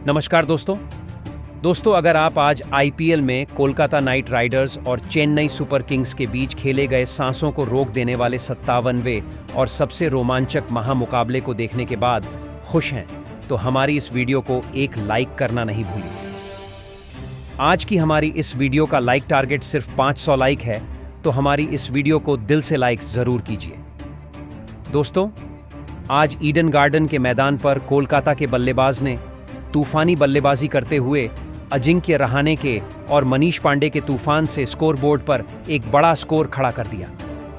नमस्कार दोस्तों, अगर आप आज आईपीएल में कोलकाता नाइट राइडर्स और चेन्नई सुपर किंग्स के बीच खेले गए सांसों को रोक देने वाले 57वें और सबसे रोमांचक महामुकाबले को देखने के बाद खुश हैं, तो हमारी इस वीडियो को एक लाइक करना नहीं भूलिए। आज की हमारी इस वीडियो का लाइक टारगेट सिर्फ 500 लाइक है, तो हमारी इस वीडियो को दिल से लाइक जरूर कीजिए। दोस्तों, आज ईडन गार्डन के मैदान पर कोलकाता के बल्लेबाज ने तूफानी बल्लेबाजी करते हुए अजिंक्य रहाणे के और मनीष पांडे के तूफान से स्कोरबोर्ड पर एक बड़ा स्कोर खड़ा कर दिया।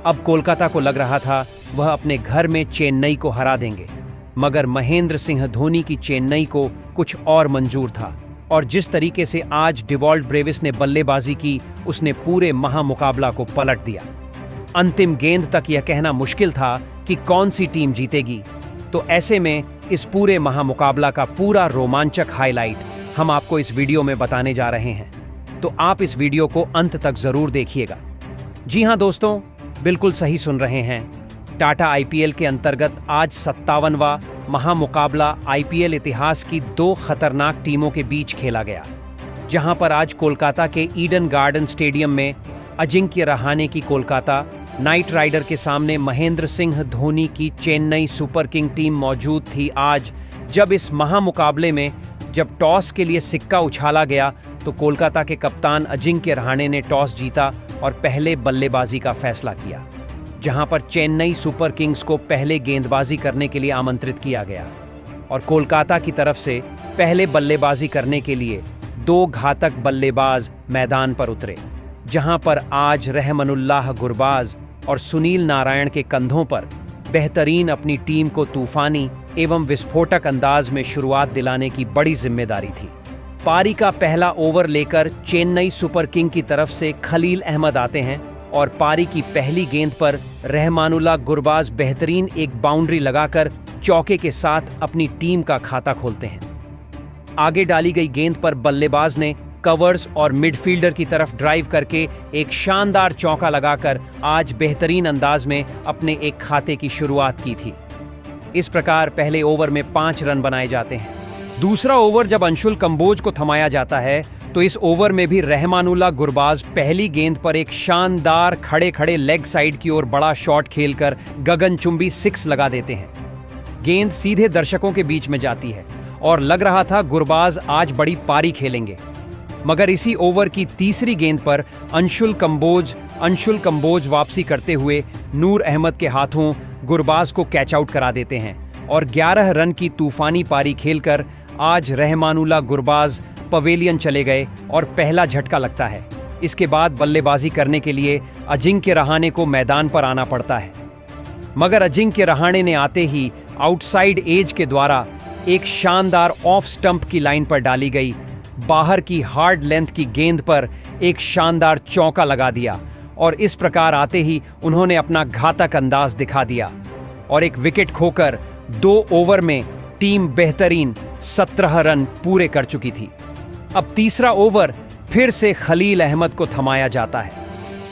अब कोलकाता को लग रहा था वह अपने घर में चेन्नई को हरा देंगे, मगर महेंद्र सिंह धोनी की चेन्नई को कुछ और मंजूर था और जिस तरीके से आज डिवॉल्ट ब्रेविस ने बल्लेबाजी की, उसने पूरे महामुकाबला को पलट दिया। अंतिम गेंद तक यह कहना मुश्किल था कि कौन सी टीम जीतेगी, तो ऐसे में इस पूरे महामुकाबला का पूरा रोमांचक हाईलाइट हम आपको इस वीडियो में बताने जा रहे हैं, तो आप इस वीडियो को अंत तक जरूर देखिएगा। जी हां दोस्तों, बिल्कुल सही सुन रहे हैं। टाटा आईपीएल के अंतर्गत आज 57वां महामुकाबला आईपीएल इतिहास की दो खतरनाक टीमों के बीच खेला गया, जहां पर आज कोलकाता के ईडन गार्डन स्टेडियम में अजिंक्य रहाणे की कोलकाता नाइट राइडर के सामने महेंद्र सिंह धोनी की चेन्नई सुपर किंग टीम मौजूद थी। आज जब इस महामुकाबले में जब टॉस के लिए सिक्का उछाला गया, तो कोलकाता के कप्तान अजिंक्य रहाणे ने टॉस जीता और पहले बल्लेबाजी का फैसला किया, जहां पर चेन्नई सुपर किंग्स को पहले गेंदबाजी करने के लिए आमंत्रित किया गया और कोलकाता की तरफ से पहले बल्लेबाजी करने के लिए दो घातक बल्लेबाज मैदान पर उतरे, जहां पर आज रहमानुल्लाह गुरबाज और सुनील नारायण के कंधों पर बेहतरीन अपनी टीम को तूफानी एवं विस्फोटक अंदाज में शुरुआत दिलाने की बड़ी जिम्मेदारी थी। पारी का पहला ओवर लेकर चेन्नई सुपर किंग की तरफ से खलील अहमद आते हैं और पारी की पहली गेंद पर रहमानुल्लाह गुरबाज बेहतरीन एक बाउंड्री लगाकर चौके के साथ अपनी टीम का खाता खोलते हैं। आगे डाली गई गेंद पर बल्लेबाज ने कवर्स और मिडफील्डर की तरफ ड्राइव करके एक शानदार चौका लगाकर आज बेहतरीन अंदाज में अपने एक खाते की शुरुआत की थी। इस प्रकार पहले ओवर में 5 रन बनाए जाते हैं। दूसरा ओवर जब अंशुल कंबोज को थमाया जाता है, तो इस ओवर में भी रहमानुल्लाह गुरबाज पहली गेंद पर एक शानदार खड़े खड़े लेग साइड की ओर बड़ा शॉट खेलकर गगनचुंबी 6 लगा देते हैं। गेंद सीधे दर्शकों के बीच में जाती है और लग रहा था गुरबाज आज बड़ी पारी खेलेंगे, मगर इसी ओवर की तीसरी गेंद पर अंशुल कंबोज वापसी करते हुए नूर अहमद के हाथों गुरबाज को कैच आउट करा देते हैं और 11 रन की तूफानी पारी खेलकर आज रहमानुल्लाह गुरबाज पवेलियन चले गए और पहला झटका लगता है। इसके बाद बल्लेबाजी करने के लिए अजिंक्य रहाणे को मैदान पर आना पड़ता है, मगर अजिंक्य रहाणे ने आते ही आउटसाइड एज के द्वारा एक शानदार ऑफ स्टंप की लाइन पर डाली गई बाहर की हार्ड लेंथ की गेंद पर एक शानदार चौका लगा दिया और इस प्रकार आते ही उन्होंने अपना घातक अंदाज दिखा दिया और एक विकेट खोकर 2 ओवर में टीम बेहतरीन 17 रन पूरे कर चुकी थी। अब तीसरा ओवर फिर से खलील अहमद को थमाया जाता है,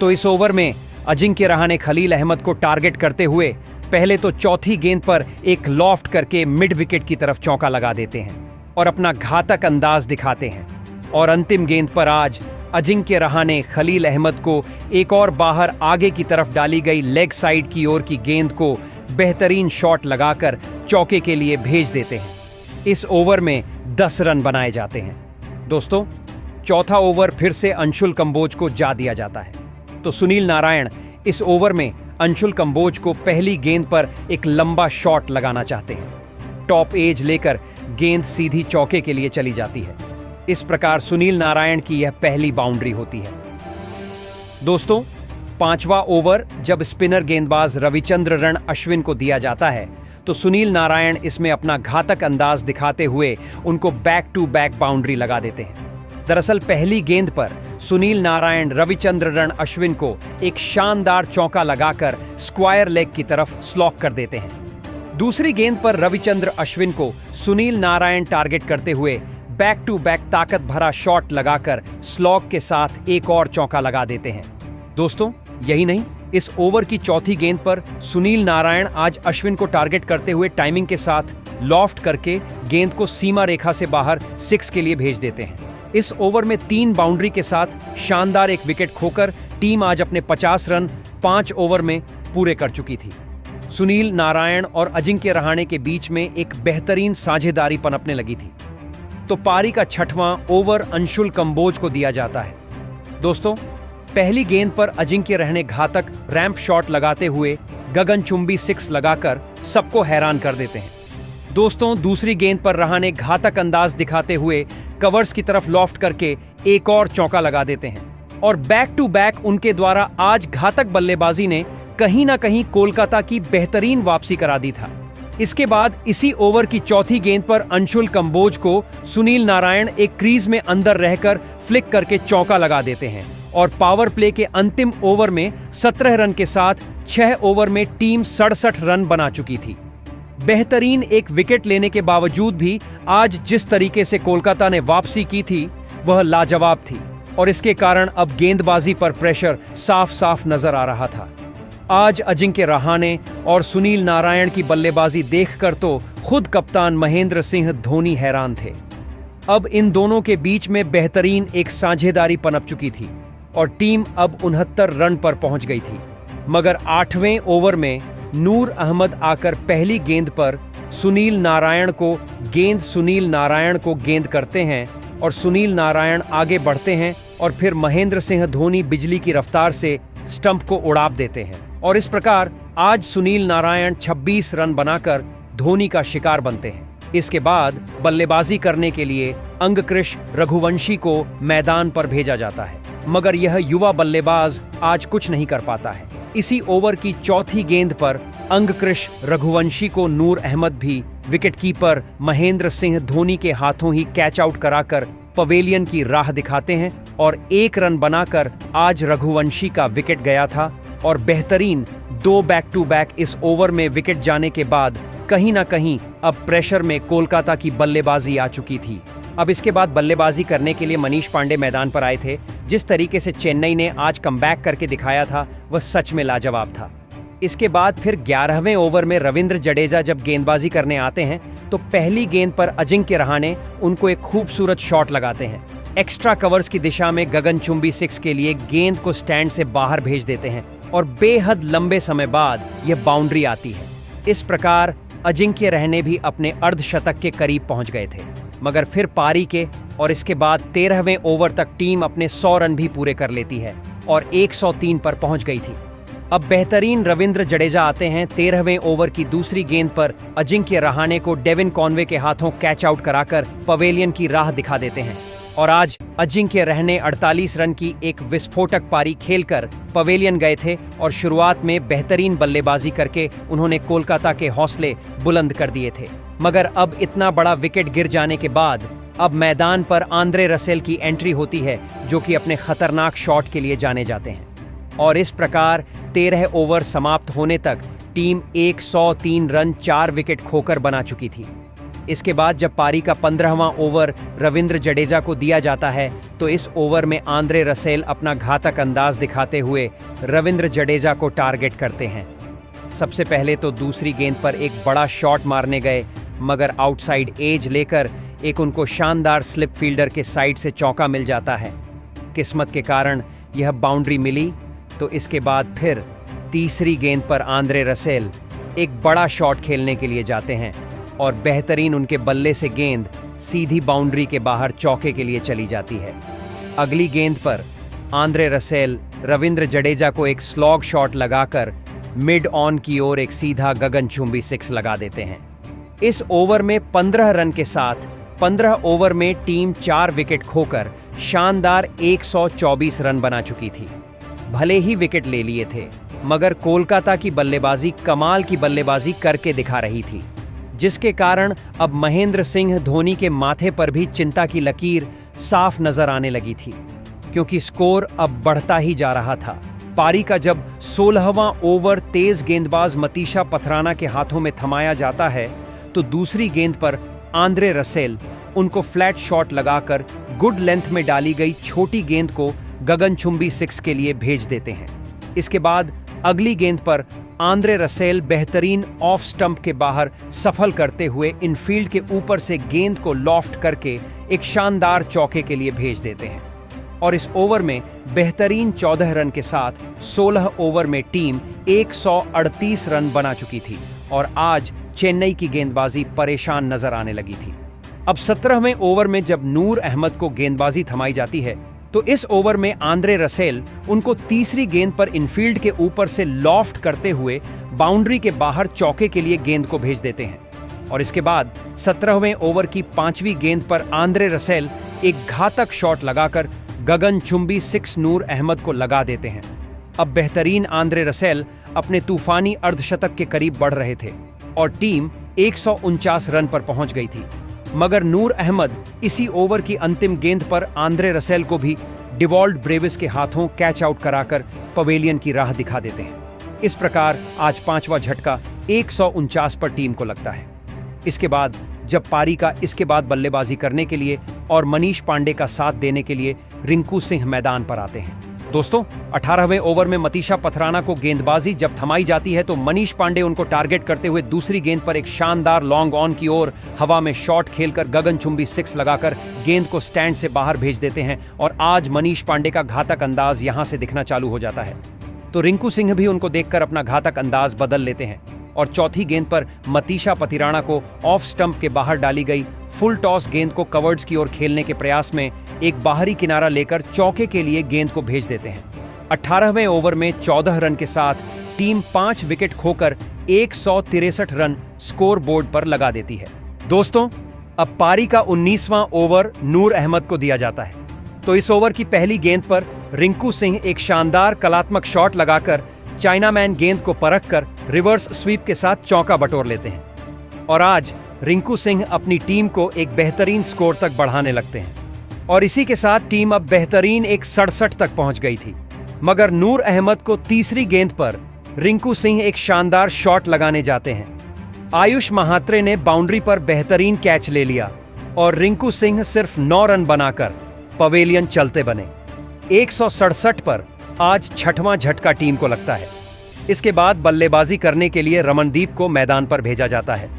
तो इस ओवर में अजिंक्य रहाणे खलील अहमद को टारगेट करते हुए पहले तो चौथी गेंद पर एक लॉफ्ट करके मिड विकेट की तरफ चौका लगा देते हैं और अपना घातक अंदाज दिखाते हैं और अंतिम गेंद पर आज अजिंक्य रहाणे खलील अहमद को एक और बाहर आगे की तरफ डाली गई लेग साइड की ओर की गेंद को बेहतरीन शॉट लगाकर चौके के लिए भेज देते हैं। इस ओवर में 10 रन बनाए जाते हैं। दोस्तों, चौथा ओवर फिर से अंशुल कंबोज को जा दिया जाता है, तो सुनील नारायण इस ओवर में अंशुल कंबोज को पहली गेंद पर एक लंबा शॉट लगाना चाहते हैं। टॉप एज लेकर गेंद सीधी चौके के लिए चली जाती है। इस प्रकार सुनील नारायण की यह पहली बाउंड्री होती है। दोस्तों, 5वां ओवर जब स्पिनर गेंदबाज रविचंद्रन अश्विन को दिया जाता है, तो सुनील नारायण इसमें अपना घातक अंदाज दिखाते हुए उनको बैक टू बैक बाउंड्री लगा देते हैं। दरअसल पहली गेंद पर सुनील नारायण रविचंद्रन अश्विन को एक शानदार चौका लगाकर स्क्वायर लेग की तरफ स्लॉक कर देते हैं। दूसरी गेंद पर रविचंद्र अश्विन को सुनील नारायण टारगेट करते हुए बैक टू बैक ताकत भरा शॉट लगाकर स्लॉग के साथ एक और चौका लगा देते हैं। दोस्तों, यही नहीं, इस ओवर की चौथी गेंद पर सुनील नारायण आज अश्विन को टारगेट करते हुए टाइमिंग के साथ लॉफ्ट करके गेंद को सीमा रेखा से बाहर 6 के लिए भेज देते हैं। इस ओवर में 3 बाउंड्री के साथ शानदार एक विकेट खोकर टीम आज अपने 50 रन 5 ओवर में पूरे कर चुकी थी। सुनील नारायण और अजिंक्य रहाणे के बीच में एक बेहतरीन साझेदारी पनपने लगी थी, तो पारी का 6वां ओवर अंशुल कंबोज को दिया जाता है। दोस्तों, पहली गेंद पर अजिंक्य रहाणे घातक रैंप शॉट लगाते हुए गगनचुंबी 6 लगाकर सबको हैरान कर देते हैं। दोस्तों, दूसरी गेंद पर रहाणे घातक अंदाज दिखाते हुए कवर्स की तरफ लॉफ्ट करके एक और चौका लगा देते हैं और बैक टू बैक उनके द्वारा आज घातक बल्लेबाजी ने कहीं ना कहीं कोलकाता की बेहतरीन वापसी करा दी था। इसके बाद इसी ओवर की चौथी गेंद पर अंशुल कंबोज को सुनील नारायण एक क्रीज में अंदर रहकर फ्लिक करके चौका लगा देते हैं और पावर प्ले के अंतिम ओवर में 17 रन के साथ 6 ओवर में टीम 67 रन बना चुकी थी। बेहतरीन एक विकेट लेने के बावजूद भी आज जिस तरीके से कोलकाता ने वापसी की थी वह लाजवाब थी और इसके कारण अब गेंदबाजी पर प्रेशर साफ साफ नजर आ रहा था। आज अजिंक्य रहाणे और सुनील नारायण की बल्लेबाजी देखकर तो खुद कप्तान महेंद्र सिंह धोनी हैरान थे। अब इन दोनों के बीच में बेहतरीन एक साझेदारी पनप चुकी थी और टीम अब 69 रन पर पहुंच गई थी। मगर 8वें ओवर में नूर अहमद आकर पहली गेंद पर सुनील नारायण को गेंद करते हैं और सुनील नारायण आगे बढ़ते हैं और फिर महेंद्र सिंह धोनी बिजली की रफ्तार से स्टंप को उड़ा देते हैं और इस प्रकार आज सुनील नारायण 26 रन बनाकर धोनी का शिकार बनते हैं। इसके बाद बल्लेबाजी करने के लिए अंगकृश रघुवंशी को मैदान पर भेजा जाता है, मगर यह युवा बल्लेबाज आज कुछ नहीं कर पाता है। इसी ओवर की चौथी गेंद पर अंगकृश रघुवंशी को नूर अहमद भी विकेटकीपर महेंद्र सिंह धोनी के हाथों ही कैच आउट कराकर पवेलियन की राह दिखाते हैं और 1 रन बनाकर आज रघुवंशी का विकेट गया था और बेहतरीन 2 बैक टू बैक इस ओवर में विकेट जाने के बाद कहीं ना कहीं अब प्रेशर में कोलकाता की बल्लेबाजी आ चुकी थी। अब इसके बाद बल्लेबाजी करने के लिए मनीष पांडे मैदान पर आए थे। जिस तरीके से चेन्नई ने आज कमबैक करके दिखाया था वह सच में लाजवाब था। इसके बाद फिर 11वें ओवर में रविंद्र जडेजा जब गेंदबाजी करने आते हैं तो पहली गेंद पर अजिंक्य रहाणे उनको एक खूबसूरत शॉट लगाते हैं। एक्स्ट्रा कवर्स की दिशा में गगनचुंबी 6 के लिए गेंद को स्टैंड से बाहर भेज देते हैं और बेहद लंबे समय बाद यह बाउंड्री आती है। इस प्रकार अजिंक्य रहाणे भी अपने अर्धशतक के करीब पहुंच गए थे, मगर फिर पारी के और इसके बाद 13वें ओवर तक टीम अपने 100 रन भी पूरे कर लेती है और 103 पर पहुंच गई थी। अब बेहतरीन रविंद्र जडेजा आते हैं। 13वें ओवर की दूसरी गेंद पर अजिंक्य रहाणे को डेविन कॉनवे के हाथों कैच आउट कराकर पवेलियन की राह दिखा देते हैं और आज अजिंक्य रहाणे 48 रन की एक विस्फोटक पारी खेलकर पवेलियन गए थे और शुरुआत में बेहतरीन बल्लेबाजी करके उन्होंने कोलकाता के हौसले बुलंद कर दिए थे। मगर अब इतना बड़ा विकेट गिर जाने के बाद अब मैदान पर आंद्रे रसेल की एंट्री होती है, जो कि अपने खतरनाक शॉट के लिए जाने जाते हैं और इस प्रकार 13 ओवर समाप्त होने तक टीम 103 रन 4 विकेट खोकर बना चुकी थी। इसके बाद जब पारी का 15वां ओवर रविंद्र जडेजा को दिया जाता है तो इस ओवर में आंद्रे रसेल अपना घातक अंदाज दिखाते हुए रविंद्र जडेजा को टारगेट करते हैं। सबसे पहले तो दूसरी गेंद पर एक बड़ा शॉट मारने गए, मगर आउटसाइड एज लेकर एक उनको शानदार स्लिप फील्डर के साइड से चौका मिल जाता है। किस्मत के कारण यह बाउंड्री मिली, तो इसके बाद फिर तीसरी गेंद पर आंद्रे रसेल एक बड़ा शॉट खेलने के लिए जाते हैं और बेहतरीन उनके बल्ले से गेंद सीधी बाउंड्री के बाहर चौके के लिए चली जाती है। अगली गेंद पर आंद्रे रसेल रविंद्र जडेजा को एक स्लॉग शॉट लगाकर मिड ऑन की ओर एक सीधा गगनचुंबी 6 लगा देते हैं। इस ओवर में 15 रन के साथ 15 ओवर में टीम 4 विकेट खोकर शानदार 124 रन बना चुकी थी। भले ही विकेट ले लिए थे, मगर कोलकाता की बल्लेबाजी कमाल की बल्लेबाजी करके दिखा रही थी, जिसके कारण अब महेंद्र सिंह धोनी के माथे पर भी चिंता की लकीर साफ नजर आने लगी थी, क्योंकि स्कोर अब बढ़ता ही जा रहा था। पारी का जब 16वां ओवर तेज गेंदबाज मतीशा पथराना के हाथों में थमाया जाता है तो दूसरी गेंद पर आंद्रे रसेल उनको फ्लैट शॉट लगाकर गुड लेंथ में डाली गई छोटी गेंद को गगनचुंबी 6 के लिए भेज देते हैं। इसके बाद अगली गेंद पर आंद्रे रसेल बेहतरीन ऑफ स्टंप के बाहर सफल करते हुए इनफील्ड के ऊपर से गेंद को लॉफ्ट करके एक शानदार चौके के लिए भेज देते हैं और इस ओवर में बेहतरीन 14 रन के साथ 16 ओवर में टीम 138 रन बना चुकी थी और आज चेन्नई की गेंदबाजी परेशान नजर आने लगी थी। अब 17वें ओवर में जब नूर अहमद को गेंदबाजी थमाई जाती है तो इस ओवर में आंद्रे रसेल उनको तीसरी गेंद पर इनफील्ड के ऊपर से लॉफ्ट करते हुए बाउंड्री के बाहर चौके के लिए गेंद को भेज देते हैं और इसके बाद 17वें ओवर की 5वीं गेंद पर आंद्रे रसेल एक घातक शॉट लगाकर गगनचुंबी 6 नूर अहमद को लगा देते हैं। अब बेहतरीन आंद्रे रसेल अपने तूफानी अर्धशतक के करीब बढ़ रहे थे और टीम 149 रन पर पहुंच गई थी, मगर नूर अहमद इसी ओवर की अंतिम गेंद पर आंद्रे रसेल को भी डिवॉल्ड ब्रेविस के हाथों कैच आउट कराकर पवेलियन की राह दिखा देते हैं। इस प्रकार आज 5वां झटका 149 पर टीम को लगता है। इसके बाद जब पारी का इसके बाद बल्लेबाजी करने के लिए और मनीष पांडे का साथ देने के लिए रिंकू सिंह मैदान पर आते हैं। दोस्तों, 18वें ओवर में मतीशा पथराना को गेंदबाजी जब थमाई जाती है तो मनीष पांडे उनको टारगेट करते हुए दूसरी गेंद पर एक शानदार लॉन्ग ऑन की ओर हवा में शॉट खेलकर गगनचुंबी 6 लगाकर गेंद को स्टैंड से बाहर भेज देते हैं और आज मनीष पांडे का घातक अंदाज यहां से दिखना चालू हो जाता है। तो रिंकू सिंह भी उनको देखकर अपना घातक अंदाज बदल लेते हैं और चौथी गेंद पर मतीशा पथिराना को ऑफ स्टंप के बाहर डाली गई फुल टॉस गेंद को कवर्ड्स की ओर खेलने के प्रयास में एक बाहरी किनारा लेकर चौके के लिए गेंद को भेज देते हैं। 18वें ओवर में 14 रन के साथ टीम 5 विकेट खोकर 163 रन स्कोर बोर्ड पर लगा देती है। दोस्तों, अब पारी का 19वां ओवर नूर अहमद को दिया जाता है। तो इस ओवर की पहली गेंद पर रिंकू सिंह एक शानदार कलात्मक शॉट लगाकर चाइनामैन गेंद को परखकर रिवर्स स्वीप के साथ चौका बटोर लेते हैं और आज रिंकू सिंह अपनी टीम को एक बेहतरीन स्कोर तक बढ़ाने लगते हैं और इसी के साथ टीम अब बेहतरीन 167 तक पहुंच गई थी। मगर नूर अहमद को तीसरी गेंद पर रिंकू सिंह एक शानदार शॉट लगाने जाते हैं। आयुष महात्रे ने बाउंड्री पर बेहतरीन कैच ले लिया और रिंकू सिंह सिर्फ 9 रन बनाकर पवेलियन चलते बने। 167 पर आज 6वां झटका टीम को लगता है। इसके बाद बल्लेबाजी करने के लिए रमनदीप को मैदान पर भेजा जाता है।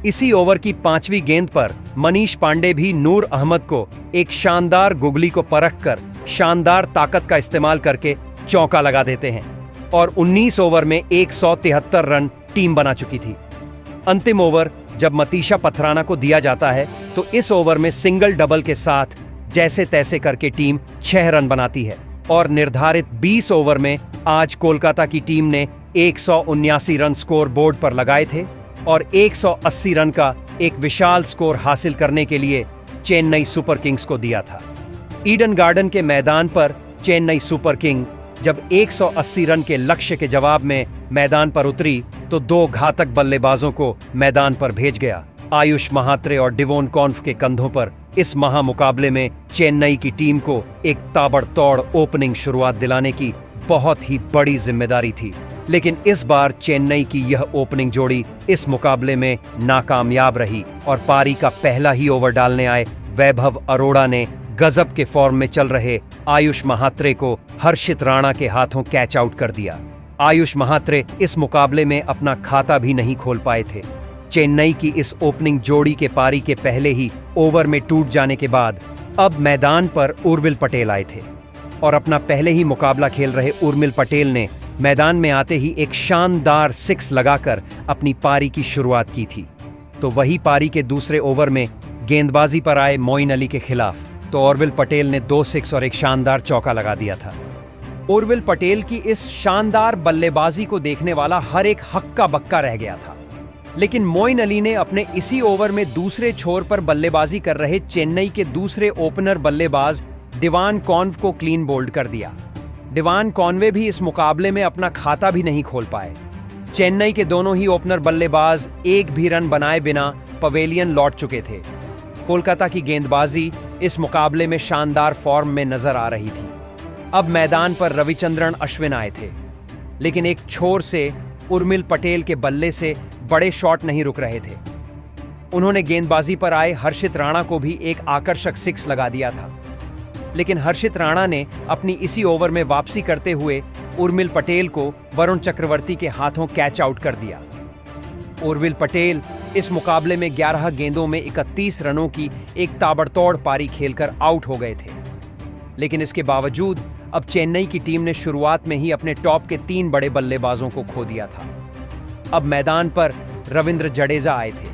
इसी ओवर की 5वीं गेंद पर मनीष पांडे भी नूर अहमद को एक शानदार गुगली को परखकर शानदार ताकत का इस्तेमाल करके चौका लगा देते हैं और 19 ओवर में 173 रन टीम बना चुकी थी। अंतिम ओवर जब मतीशा पथराना को दिया जाता है तो इस ओवर में सिंगल डबल के साथ जैसे तैसे करके टीम 6 रन बनाती है और निर्धारित 20 ओवर में आज कोलकाता की टीम ने 179 रन स्कोर बोर्ड पर लगाए थे और 180 रन का एक विशाल स्कोर हासिल करने के लिए चेन्नई सुपर किंग्स को दिया था। ईडन गार्डन के मैदान पर चेन्नई सुपर किंग जब 180 रन के लक्ष्य के जवाब में मैदान पर उतरी तो 2 घातक बल्लेबाजों को मैदान पर भेज गया। आयुष महात्रे और डिवोन कॉन्फ के कंधों पर इस महामुकाबले में चेन्नई की टीम को एक ताबड़तोड़ ओपनिंग शुरुआत दिलाने की बहुत ही बड़ी जिम्मेदारी थी, लेकिन इस बार चेन्नई की यह ओपनिंग जोड़ी इस मुकाबले में नाकामयाब रही और पारी का पहला ही ओवर डालने आए वैभव अरोड़ा ने गजब के फॉर्म में चल रहे आयुष महात्रे को हर्षित राणा के हाथों कैच आउट कर दिया। आयुष महात्रे इस मुकाबले में अपना खाता भी नहीं खोल पाए थे। चेन्नई की इस ओपनिंग जोड़ी के पारी के पहले ही ओवर में टूट जाने के बाद अब मैदान पर उर्विल पटेल आए थे और अपना पहले ही मुकाबला खेल रहे उर्मिल पटेल ने मैदान में आते ही एक शानदार 6 लगाकर अपनी पारी की शुरुआत की थी। तो वही पारी के दूसरे ओवर में गेंदबाजी पर आए मोइन अली के खिलाफ तो उर्विल पटेल ने 2 6 और एक शानदार चौका लगा दिया था। उर्विल पटेल की इस शानदार बल्लेबाजी को देखने वाला हर एक हक्का बक्का रह गया था, लेकिन मोइन अली ने अपने इसी ओवर में दूसरे छोर पर बल्लेबाजी कर रहे चेन्नई के दूसरे ओपनर बल्लेबाज डिवान कॉन्व को क्लीन बोल्ड कर दिया। डिवान कॉन्वे भी इस मुकाबले में अपना खाता भी नहीं खोल पाए। चेन्नई के दोनों ही ओपनर बल्लेबाज एक भी रन बनाए बिना पवेलियन लौट चुके थे। कोलकाता की गेंदबाजी इस मुकाबले में शानदार फॉर्म में नजर आ रही थी। अब मैदान पर रविचंद्रन अश्विन आए थे, लेकिन एक छोर से उर्मिल पटेल के बल्ले से बड़े शॉट नहीं रुक रहे थे। उन्होंने गेंदबाजी पर आए हर्षित राणा को भी एक आकर्षक 6 लगा दिया था, लेकिन हर्षित राणा ने अपनी इसी ओवर में वापसी करते हुए उर्मिल पटेल को वरुण चक्रवर्ती के हाथों कैच आउट कर दिया। उर्मिल पटेल इस मुकाबले में 11 गेंदों में 31 रनों की एक ताबड़तोड़ पारी खेलकर आउट हो गए थे। लेकिन इसके बावजूद अब चेन्नई की टीम ने शुरुआत में ही अपने टॉप के 3 बड़े बल्लेबाजों को खो दिया था। अब मैदान पर रविंद्र जडेजा आए थे,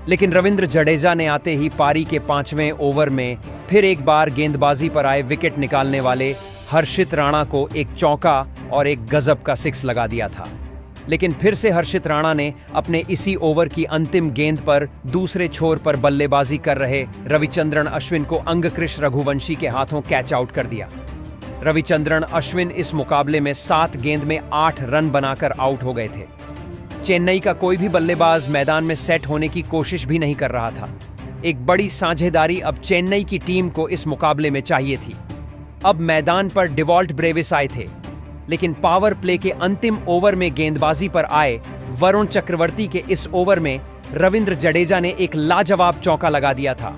लेकिन रविंद्र जडेजा ने आते ही पारी के 5वें ओवर में फिर एक बार गेंदबाजी पर आए विकेट निकालने वाले हर्षित राणा को एक चौका और एक गजब का 6 लगा दिया था। लेकिन फिर से हर्षित राणा ने अपने इसी ओवर की अंतिम गेंद पर दूसरे छोर पर बल्लेबाजी कर रहे रविचंद्रन अश्विन को अंगकृष रघुवंशी के हाथों कैच आउट कर दिया। रविचंद्रन अश्विन इस मुकाबले में 7 गेंद में 8 रन बनाकर आउट हो गए थे। चेन्नई का कोई भी बल्लेबाज मैदान में सेट होने की कोशिश भी नहीं कर रहा था। एक बड़ी साझेदारी अब चेन्नई की टीम को इस मुकाबले में चाहिए थी। अब मैदान पर डिवॉल्ट ब्रेविस आए थे, लेकिन पावर प्ले के अंतिम ओवर में गेंदबाजी पर आए वरुण चक्रवर्ती के इस ओवर में रविंद्र जडेजा ने एक लाजवाब चौका लगा दिया था।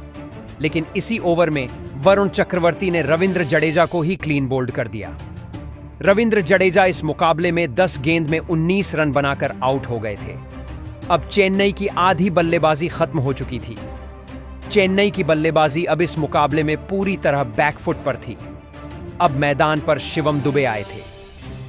लेकिन इसी ओवर में वरुण चक्रवर्ती ने रविंद्र जडेजा को ही क्लीन बोल्ड कर दिया। रविंद्र जडेजा इस मुकाबले में 10 गेंद में 19 रन बनाकर आउट हो गए थे। अब चेन्नई की आधी बल्लेबाजी खत्म हो चुकी थी। चेन्नई की बल्लेबाजी अब इस मुकाबले में पूरी तरह बैकफुट पर थी। अब मैदान पर शिवम दुबे आए थे।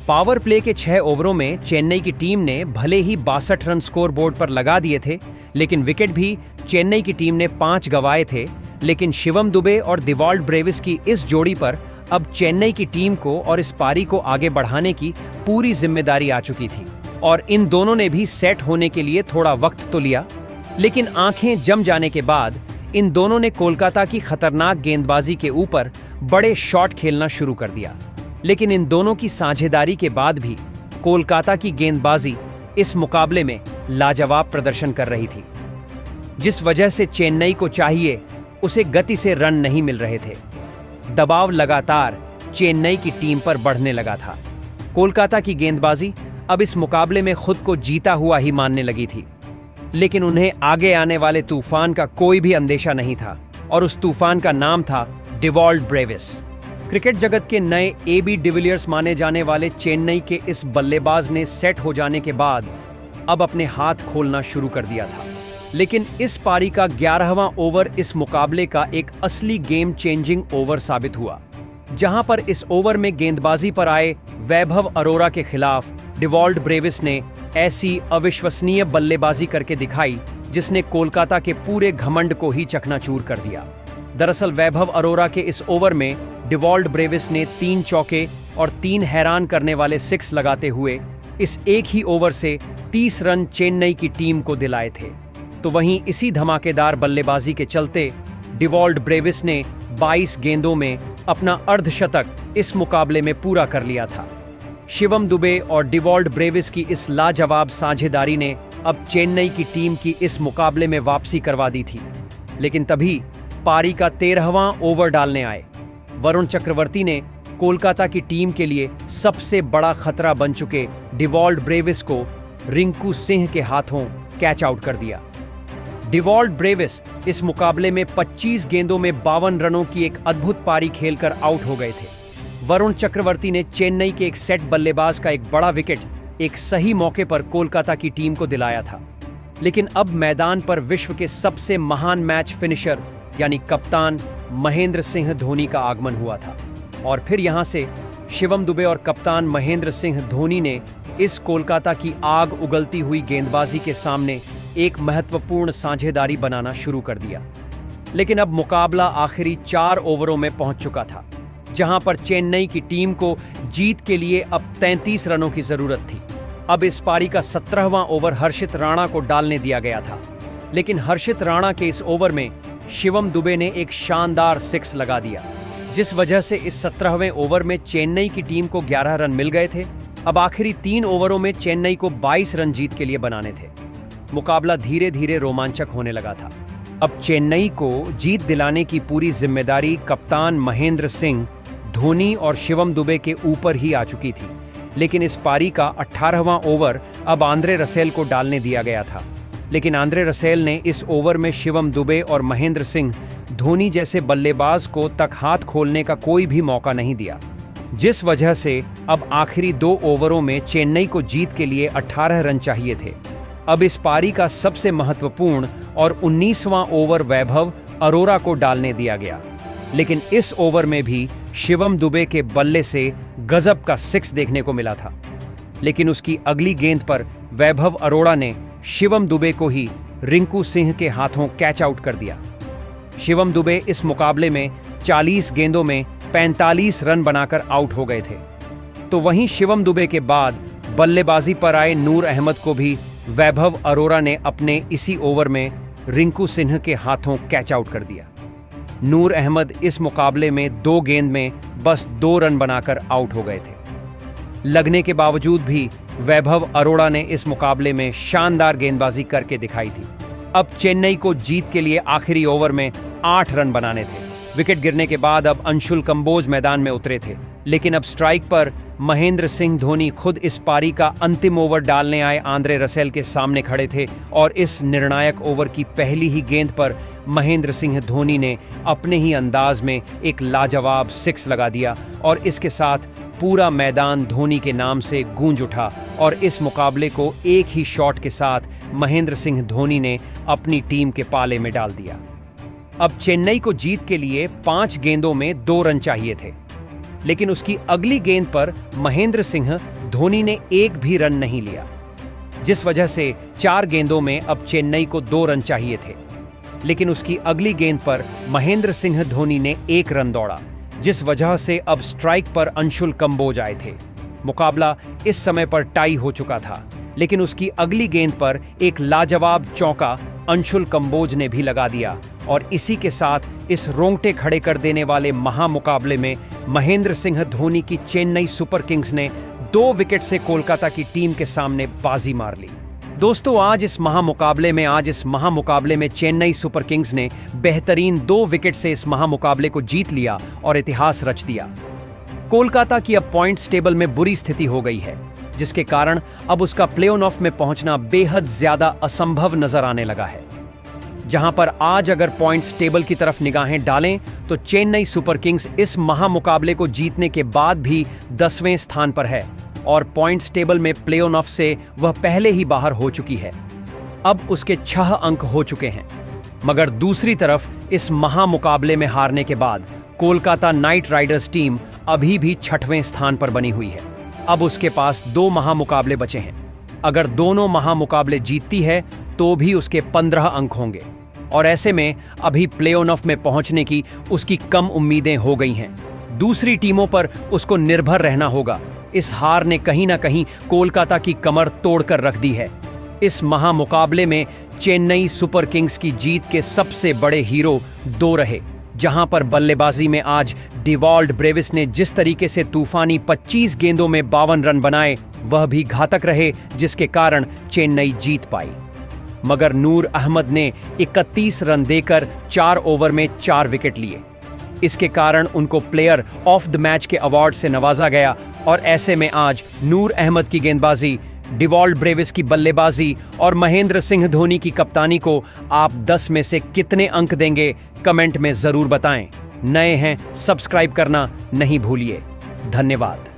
पावर प्ले के 6 ओवरों में चेन्नई की टीम ने भले ही 62 रन स्कोर बोर्ड पर लगा दिए थे, लेकिन विकेट भी चेन्नई की टीम ने 5 गंवाए थे। लेकिन शिवम दुबे और डिवॉल्ट ब्रेविस की इस जोड़ी पर अब चेन्नई की टीम को और इस पारी को आगे बढ़ाने की पूरी जिम्मेदारी आ चुकी थी। और इन दोनों ने भी सेट होने के लिए थोड़ा वक्त तो लिया, लेकिन आंखें जम जाने के बाद इन दोनों ने कोलकाता की खतरनाक गेंदबाजी के ऊपर बड़े शॉट खेलना शुरू कर दिया। लेकिन इन दोनों की साझेदारी के बाद भी कोलकाता की गेंदबाजी इस मुकाबले में लाजवाब प्रदर्शन कर रही थी, जिस वजह से चेन्नई को चाहिए उसे गति से रन नहीं मिल रहे थे। दबाव लगातार चेन्नई की टीम पर बढ़ने लगा था। कोलकाता की गेंदबाजी अब इस मुकाबले में खुद को जीता हुआ ही मानने लगी थी, लेकिन उन्हें आगे आने वाले तूफान का कोई भी अंदेशा नहीं था, और उस तूफान का नाम था डिवॉल्ट ब्रेविस। क्रिकेट जगत के नए AB डिविलियर्स माने जाने वाले चेन्नई के इस बल्लेबाज ने सेट हो जाने के बाद अब अपने हाथ खोलना शुरू कर दिया था। लेकिन इस पारी का 11वां ओवर इस मुकाबले का एक असली गेम चेंजिंग ओवर साबित हुआ, जहां पर इस ओवर में गेंदबाजी पर आए वैभव अरोरा के खिलाफ डिवॉल्ट ब्रेविस ने ऐसी अविश्वसनीय बल्लेबाजी करके दिखाई जिसने कोलकाता के पूरे घमंड को ही चकनाचूर कर दिया। दरअसल वैभव अरोरा के इस ओवर में डिवॉल्ट ब्रेविस ने 3 चौके और 3 हैरान करने वाले 6 लगाते हुए इस एक ही ओवर से 30 रन चेन्नई की टीम को दिलाए थे। तो वहीं इसी धमाकेदार बल्लेबाजी के चलते डिवॉल्ट ब्रेविस ने 22 गेंदों में अपना अर्धशतक इस मुकाबले में पूरा कर लिया था। शिवम दुबे और डिवॉल्ट ब्रेविस की इस लाजवाब साझेदारी ने अब चेन्नई की टीम की इस मुकाबले में वापसी करवा दी थी। लेकिन तभी पारी का 13वां ओवर डालने आए वरुण चक्रवर्ती ने कोलकाता की टीम के लिए सबसे बड़ा खतरा बन चुके डिवॉल्ट ब्रेविस को रिंकू सिंह के हाथों कैच आउट कर दिया। डिवॉल्ट ब्रेविस इस मुकाबले में 25 गेंदों में 52 रनों की एक अद्भुत पारी खेलकर आउट हो गए थे। वरुण चक्रवर्ती ने चेन्नई के एक सेट बल्लेबाज का एक बड़ा विकेट एक सही मौके पर कोलकाता की टीम को दिलाया था। लेकिन अब मैदान पर विश्व के सबसे महान मैच फिनिशर यानी कप्तान महेंद्र सिंह धोनी का आगमन हुआ था, और फिर यहां से शिवम दुबे और कप्तान महेंद्र सिंह धोनी ने इस कोलकाता की आग उगलती हुई गेंदबाजी के सामने एक महत्वपूर्ण साझेदारी बनाना शुरू कर दिया। लेकिन अब मुकाबला आखिरी 4 ओवरों में पहुंच चुका था, जहां पर चेन्नई की टीम को जीत के लिए अब 33 रनों की जरूरत थी। अब इस पारी का 17वां ओवर हर्षित राणा को डालने दिया गया था, लेकिन हर्षित राणा के इस ओवर में शिवम दुबे ने एक शानदार 6 लगा दिया, जिस वजह से इस 17वें ओवर में चेन्नई की टीम को 11 रन मिल गए थे। अब आखिरी 3 ओवरों में चेन्नई को 22 रन जीत के लिए बनाने थे। मुकाबला धीरे धीरे रोमांचक होने लगा था। अब चेन्नई को जीत दिलाने की पूरी जिम्मेदारी कप्तान महेंद्र सिंह धोनी और शिवम दुबे के ऊपर ही आ चुकी थी। लेकिन इस पारी का 18वां ओवर अब आंद्रे रसेल को डालने दिया गया था, लेकिन आंद्रे रसेल ने इस ओवर में शिवम दुबे और महेंद्र सिंह धोनी जैसे बल्लेबाज को तक हाथ खोलने का कोई भी मौका नहीं दिया। जिस वजह से अब आखिरी 2 ओवरों में चेन्नई को जीत के लिए 18 रन चाहिए थे। अब इस पारी का सबसे महत्वपूर्ण और 19वां ओवर वैभव अरोरा को डालने दिया गया, लेकिन इस ओवर में भी शिवम दुबे के बल्ले से गजब का 6 देखने को मिला था। लेकिन उसकी अगली गेंद पर वैभव अरोड़ा ने शिवम दुबे को ही रिंकू सिंह के हाथों कैच आउट कर दिया। शिवम दुबे इस मुकाबले में 40 गेंदों में 45 रन बनाकर आउट हो गए थे। तो वहीं शिवम दुबे के बाद बल्लेबाजी पर आए नूर अहमद को भी वैभव अरोड़ा ने अपने इसी ओवर में रिंकू सिंह के हाथों कैच आउट कर दिया। नूर अहमद इस मुकाबले में 2 गेंद में बस 2 रन बनाकर आउट हो गए थे। लगने के बावजूद भी वैभव अरोड़ा ने इस मुकाबले में शानदार गेंदबाजी करके दिखाई थी। अब चेन्नई को जीत के लिए आखिरी ओवर में 8 रन बनाने थे। विकेट गिरने के बाद अब अंशुल कंबोज मैदान में उतरे थे, लेकिन अब स्ट्राइक पर महेंद्र सिंह धोनी खुद इस पारी का अंतिम ओवर डालने आए आंद्रे रसेल के सामने खड़े थे और इस निर्णायक ओवर की पहली ही गेंद पर महेंद्र सिंह धोनी ने अपने ही अंदाज में एक लाजवाब 6 लगा दिया और इसके साथ पूरा मैदान धोनी के नाम से गूंज उठा और इस मुकाबले को एक ही शॉट के साथ महेंद्र सिंह धोनी ने अपनी टीम के पाले में डाल दिया। अब चेन्नई को जीत के लिए 5 गेंदों में 2 रन चाहिए थे, लेकिन उसकी अगली गेंद पर महेंद्र सिंह धोनी ने एक भी रन नहीं लिया, जिस वजह से 4 गेंदों में अब चेन्नई को 2 रन चाहिए थे। लेकिन उसकी अगली गेंद पर महेंद्र सिंह धोनी ने 1 रन दौड़ा, जिस वजह से अब स्ट्राइक पर अंशुल कंबोज आए थे। मुकाबला इस समय पर टाई हो चुका था, लेकिन उसकी अगली गेंद पर एक लाजवाब चौका अंशुल कंबोज ने भी लगा दिया और इसी के साथ इस रोंगटे खड़े कर देने वाले महामुकाबले में महेंद्र सिंह धोनी की चेन्नई सुपर किंग्स ने 2 विकेट से कोलकाता की टीम के सामने बाजी मार ली। दोस्तों, आज इस महामुकाबले में चेन्नई सुपर किंग्स ने बेहतरीन 2 विकेट से इस महामुकाबले को जीत लिया और इतिहास रच दिया। कोलकाता की अब पॉइंट्स टेबल में बुरी स्थिति हो गई है, जिसके कारण अब उसका प्ले-ऑफ में पहुंचना बेहद ज्यादा असंभव नजर आने लगा है। जहां पर आज अगर पॉइंट्स टेबल की तरफ निगाहें डालें तो चेन्नई सुपर किंग्स इस महामुकाबले को जीतने के बाद भी 10वें स्थान पर है और पॉइंट्स टेबल में प्ले-ऑफ से वह पहले ही बाहर हो चुकी है। अब उसके 6 अंक हो चुके हैं। मगर दूसरी तरफ इस महामुकाबले में हारने के बाद कोलकाता नाइट राइडर्स टीम अभी भी 6वें स्थान पर बनी हुई है। अब उसके पास 2 महामुकाबले बचे हैं। अगर दोनों महामुकाबले जीतती है तो भी उसके 15 अंक होंगे और ऐसे में अभी प्ले-ऑफ में पहुंचने की उसकी कम उम्मीदें हो गई हैं। दूसरी टीमों पर उसको निर्भर रहना होगा। इस हार ने कहीं ना कहीं कोलकाता की कमर तोड़कर रख दी है। इस महामुकाबले में चेन्नई सुपर किंग्स की जीत के सबसे बड़े हीरो 2 रहे। जहां पर बल्लेबाजी में आज डिवॉल्ड ब्रेविस ने जिस तरीके से तूफानी 25 गेंदों में 52 रन बनाए, वह भी घातक रहे, जिसके कारण चेन्नई जीत पाई। मगर नूर अहमद ने 31 रन देकर 4 ओवर में 4 विकेट लिए। इसके कारण उनको प्लेयर ऑफ द मैच के अवार्ड से नवाजा गया और ऐसे में आज नूर अहमद की गेंदबाजी, डिवॉल्ड ब्रेविस की बल्लेबाजी और महेंद्र सिंह धोनी की कप्तानी को आप 10 में से कितने अंक देंगे, कमेंट में जरूर बताएं। नए हैं, सब्सक्राइब करना नहीं भूलिए। धन्यवाद।